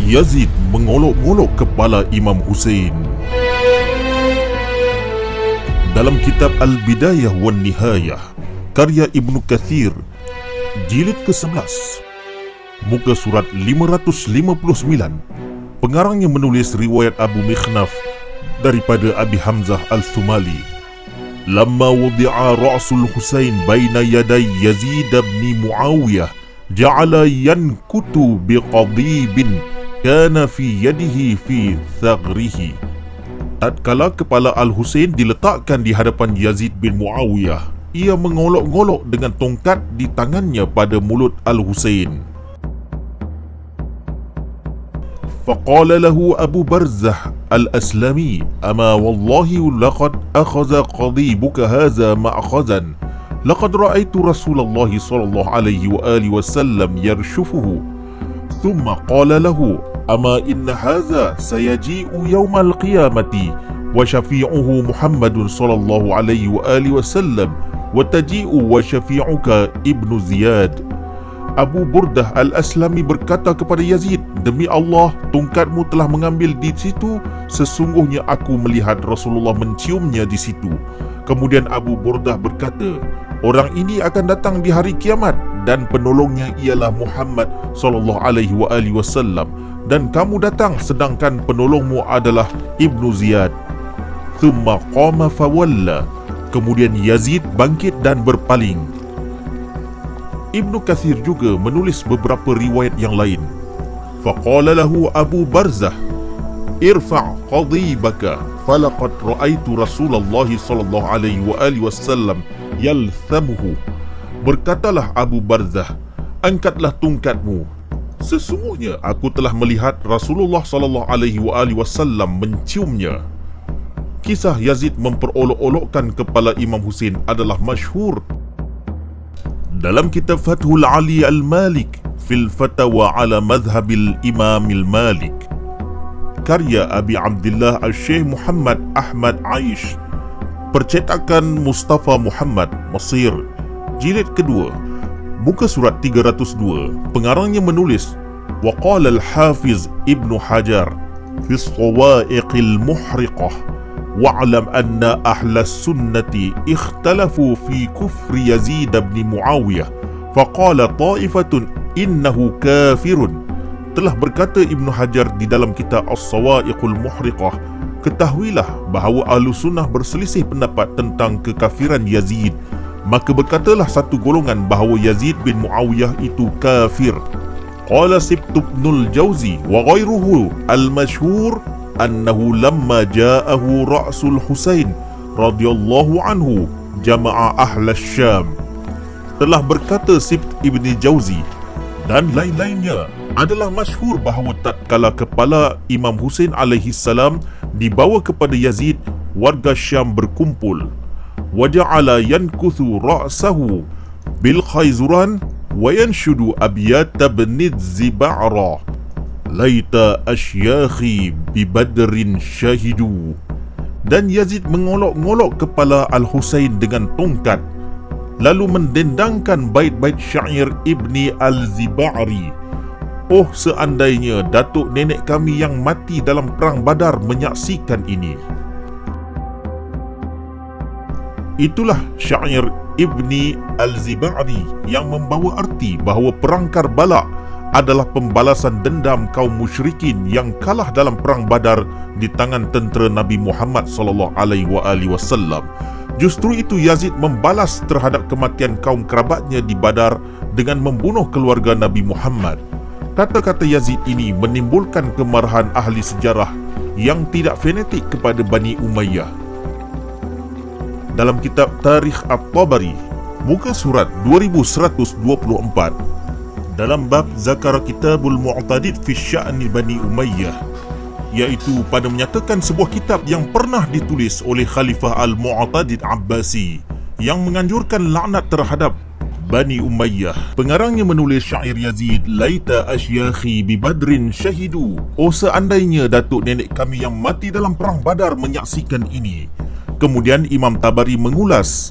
Yazid mengolok-ngolok kepala Imam Husain. Dalam kitab Al-Bidayah wan Nihayah karya Ibnu Katsir jilid ke-11 muka surat 559, pengarangnya menulis riwayat Abu Mikhnaf daripada Abi Hamzah Al-Thumali. Lamma wudi'a ra'sul Husain baina yaday Yazid bin Muawiyah ja'ala yankutu biqadibin kana fi yadihi fi thagrihi. Tatkala kepala Al-Husain diletakkan di hadapan Yazid bin Muawiyah, ia mengolok-ngolok dengan tongkat di tangannya pada mulut Al-Husain. Faqala lahu Abu Barzah Al-Aslami, ama wallahi laqad akhadha qadibuka hadha ma'khazan laqad ra'aitu Rasulullah sallallahu alaihi wa alihi wasallam yarshufuhu. Thumma qala lahu, ama inna hadha sayaji'u yawmal qiyamati wa syafi'uhu Muhammadun sallallahu alaihi wa alihi wasallam wa taji'u wa syafi'uka Ibnu Ziyad. Abu Burdah Al-Aslami berkata kepada Yazid, demi Allah, tongkatmu telah mengambil di situ, sesungguhnya aku melihat Rasulullah menciumnya di situ. Kemudian Abu Burdah berkata, orang ini akan datang di hari kiamat dan penolongnya ialah Muhammad sallallahu alaihi wa alihi wasallam, dan kamu datang sedangkan penolongmu adalah Ibnu Ziyad. Thumma qama fawalla. Kemudian Yazid bangkit dan berpaling. Ibnu Katsir juga menulis beberapa riwayat yang lain. Faqala lahu Abu Barzah, irfa' qadibaka falaqad ra'aitu Rasulullah sallallahu alaihi wa alihi wasallam yalthamuhu. Berkatalah Abu Barzah, angkatlah tongkatmu, sesungguhnya aku telah melihat Rasulullah sallallahu alaihi wa alihi wasallam menciumnya. Kisah Yazid memperolok-olokkan kepala Imam Husain adalah masyhur. Dalam kitab Fathul Ali Al-Malik fil Fatawa ala Madhhabil Imam Al-Malik karya Abi Abdullah Al-Syekh Muhammad Ahmad Aish, percetakan Mustafa Muhammad, Mesir, jilid kedua muka surat 302, pengarangnya menulis, wa qala al-Hafiz Ibnu Hajar fi as-Sawa'iqil Muhriqah wa'lam anna ahlas sunnati ikhtalafu fi kufri Yazid bin Muawiyah faqala ta'ifatun innahu kafirun. Telah berkata Ibnu Hajar di dalam kitab As-Sawa'iqul Muhriqah, ketahuilah bahawa Ahlus Sunnah berselisih pendapat tentang kekafiran Yazid. Maka berkatalah satu golongan bahawa Yazid bin Muawiyah itu kafir. Qala Sibtu Ibnul Jauzi wa ghairuhu al-masyhur annahu lamma ja'ahu ra'sul Husain radhiyallahu anhu jama'a ahlas Syam. Telah berkata Sibt Ibni Jauzi dan lain-lainnya adalah masyhur bahawa tatkala kepala Imam Husain alaihi salam dibawa kepada Yazid, warga Syam berkumpul. Waja'ala yankuthu ra'sahu bil khayzuran wa yanshudu abyat ibn Ziba'ra laita asyakhi bi badrin syahidu. Dan Yazid mengolok-ngolok kepala Al-Husain dengan tongkat, lalu mendendangkan bait-bait syair Ibni Al-Ziba'ri. Oh, seandainya datuk nenek kami yang mati dalam perang Badar menyaksikan ini. Itulah syair Ibni Al-Ziba'ri yang membawa arti bahawa perang Karbala adalah pembalasan dendam kaum musyrikin yang kalah dalam perang Badar di tangan tentera Nabi Muhammad sallallahu alaihi wasallam. Justru itu Yazid membalas terhadap kematian kaum kerabatnya di Badar dengan membunuh keluarga Nabi Muhammad. Kata-kata Yazid ini menimbulkan kemarahan ahli sejarah yang tidak fanatik kepada Bani Umayyah. Dalam kitab Tarikh At-Tabari muka surat 2124, dalam bab zakar kitabul mu'tadid fi sya'ni Bani Umayyah, iaitu pada menyatakan sebuah kitab yang pernah ditulis oleh Khalifah Al-Mu'tadid Abbasi yang menganjurkan laknat terhadap Bani Umayyah. Pengarangnya menulis syair Yazid, laita asyakhi bi badrin syahidu. Oh, seandainya datuk nenek kami yang mati dalam perang Badar menyaksikan ini. Kemudian Imam Tabari mengulas,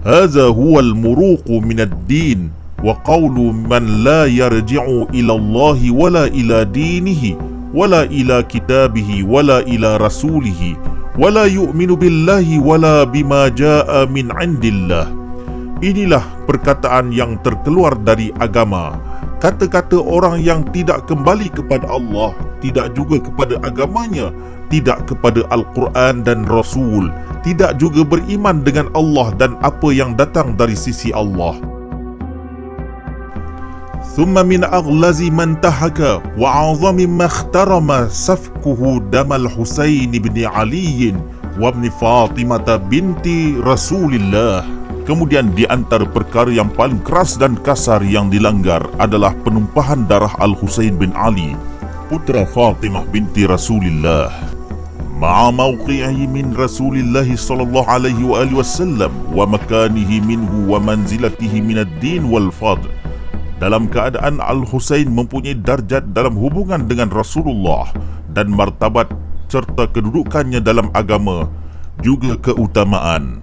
hadza huwal muruqu minad din wa qawlu man la yarji'u ila Allah wala ila dinihi wala ila kitabihi wala ila rasulihi wala yu'minu billahi wala bima jaa min indillah. Inilah perkataan yang terkeluar dari agama, kata-kata orang yang tidak kembali kepada Allah, tidak juga kepada agamanya, tidak kepada Al-Quran dan Rasul, tidak juga beriman dengan Allah dan apa yang datang dari sisi Allah. ثم من أغلظ من تحك وأعظم ما اخترم سفكه دم الحسين بن علي وابن فاطمة بنت رسول الله. Kemudian di antara perkara yang paling keras dan kasar yang dilanggar adalah penumpahan darah Al-Husain bin Ali, putra Fatimah binti Rasulullah. Ma'a mawqi'ihi min Rasulillah sallallahu alaihi wa alihi wasallam wa makanihi minhu wa manzilatihi min ad-din wal fadl. Dalam keadaan Al-Husain mempunyai darjat dalam hubungan dengan Rasulullah dan martabat serta kedudukannya dalam agama, juga keutamaan.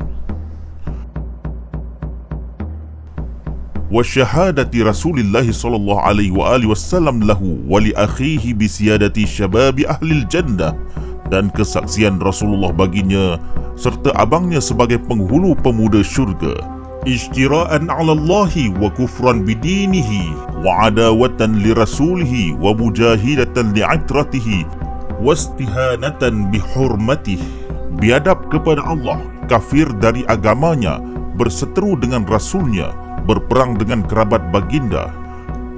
Wa syahadati Rasulillah sallallahu alaihi wa alihi wasallam lahu wa li akhihi bi siyadati syababi ahli jannah, dan kesaksian Rasulullah baginya serta abangnya sebagai penghulu pemuda syurga. Ijtira'an 'ala Allahi wa kufran bidinihi wa adawatan li rasulihi wa mujahidatan li'itratihi wa istihanatan bihurmatihi. Biadab kepada Allah, kafir dari agamanya, berseteru dengan rasulnya, berperang dengan kerabat baginda,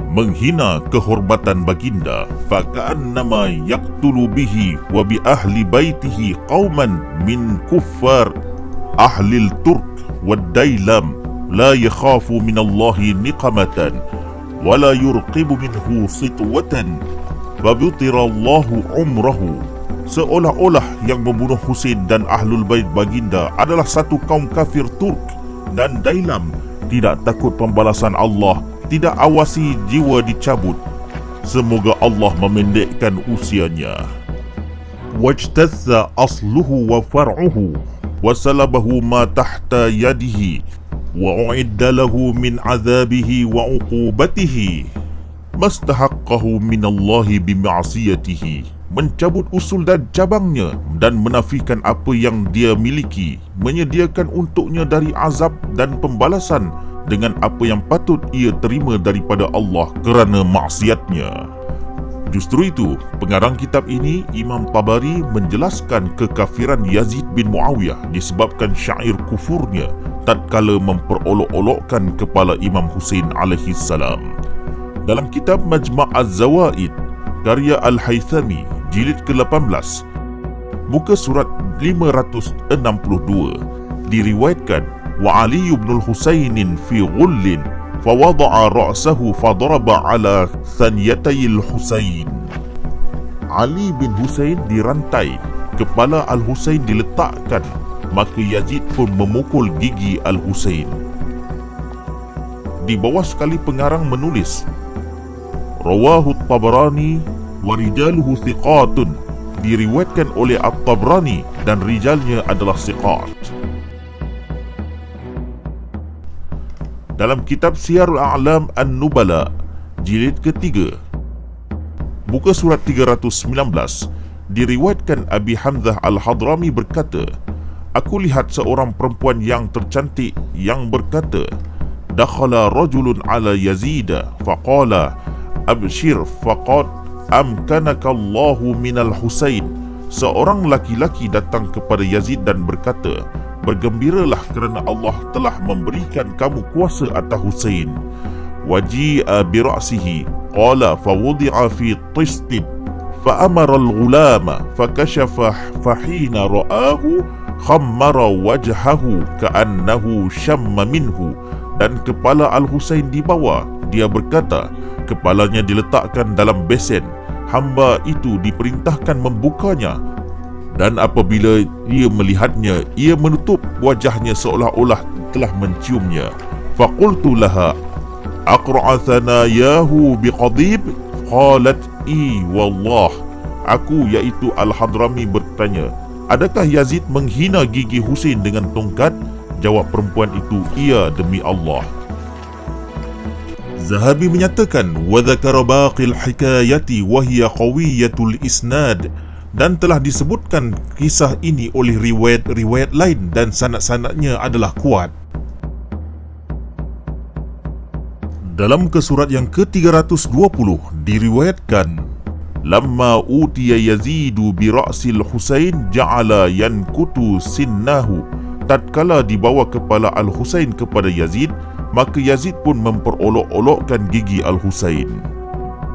menghina kehormatan baginda. Faka'annama yaqtulu bihi wa bi ahli baitihi qauman min kuffar ahlil turk wad-dailam la yakhafu min Allahi niqamatan wa la yurqibu minhu sitwatan fabutira Allahu umrahu. Seolah-olah yang membunuh Husain dan ahlul bait baginda adalah satu kaum kafir Turk dan Dailam, tidak takut pembalasan Allah, tidak awasi jiwa dicabut. Semoga Allah memendekkan usianya. Wajtatha asluhu wa far'uhu wa salabahu ma tahta yadihi wa u'idda lahu min azabihi wa uqubatihi mastahaqqahu minallahi bima'siyatihi. Mencabut usul dan cabangnya dan menafikan apa yang dia miliki, menyediakan untuknya dari azab dan pembalasan dengan apa yang patut ia terima daripada Allah kerana maksiatnya. Justru itu, pengarang kitab ini, Imam Tabari, menjelaskan kekafiran Yazid bin Muawiyah disebabkan syair kufurnya tatkala memperolok-olokkan kepala Imam Husain alaihi salam. Dalam kitab Majma' Az-Zawaid karya Al-Haythami jilid ke-18 muka surat 562 diriwayatkan, wa Ali ibn al-Husainin fi ghullin fawada'a ra'sahu fadaraba ala thaniyatay al-Husain. Ali bin Husain dirantai, kepala Al-Husain diletakkan, maka Yazid pun memukul gigi Al-Husain. Di bawah sekali pengarang menulis, rawahu Tabrani wa rijaluhu thiqatun, diriwayatkan oleh At-Tabrani dan rijalnya adalah thiqat. Dalam kitab Siyarul A'lam An-Nubala jilid ke-3 buka surat 319 diriwayatkan Abi Hamzah Al-Hadrami berkata, aku lihat seorang perempuan yang tercantik yang berkata, dakhala rajulun ala Yazida faqala abshir faqad amkanakallahu minal Husain. Seorang laki-laki datang kepada Yazid dan berkata, bergembiralah kerana Allah telah memberikan kamu kuasa atas Husain. Waji'a bira'sihi qala fawudi'a fi tistin fa'amara al-ghulama fakashafa fahina ra'ahu khammara wajhahu ka'annahu syamma minhu. Dan kepala Al-Husain dibawa, dia berkata, kepalanya diletakkan dalam besen, hamba itu diperintahkan membukanya, dan apabila ia melihatnya, ia menutup wajahnya seolah-olah telah menciumnya. Faqultu laha aqra'a thanayahu biqadib, qalat i wallah. Aku, iaitu Al-Hadrami, bertanya, adakah Yazid menghina gigi Husain dengan tongkat? Jawab perempuan itu, iya demi Allah. Zahabi menyatakan wa dzakara baqil hikayati wa hiya qawiyatul isnad, dan telah disebutkan kisah ini oleh riwayat-riwayat lain dan sanad-sanadnya adalah kuat. Dalam kesurat yang ke-320 diriwayatkan, lamma utiya Yazidu bi ra'sil Husain ja'ala yankutu sinnahu, tatkala dibawa kepala Al-Husain kepada Yazid, maka Yazid pun memperolok-olokkan gigi Al-Husain.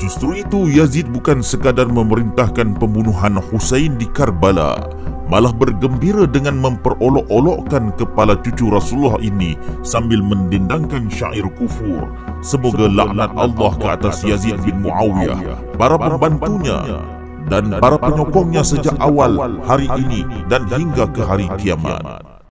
Justru itu Yazid bukan sekadar memerintahkan pembunuhan Husain di Karbala, malah bergembira dengan memperolok-olokkan kepala cucu Rasulullah ini sambil mendendangkan syair kufur. Semoga laknat Allah ke atas Yazid bin Muawiyah, para pembantunya dan para penyokongnya sejak awal hari ini dan hingga ke hari kiamat.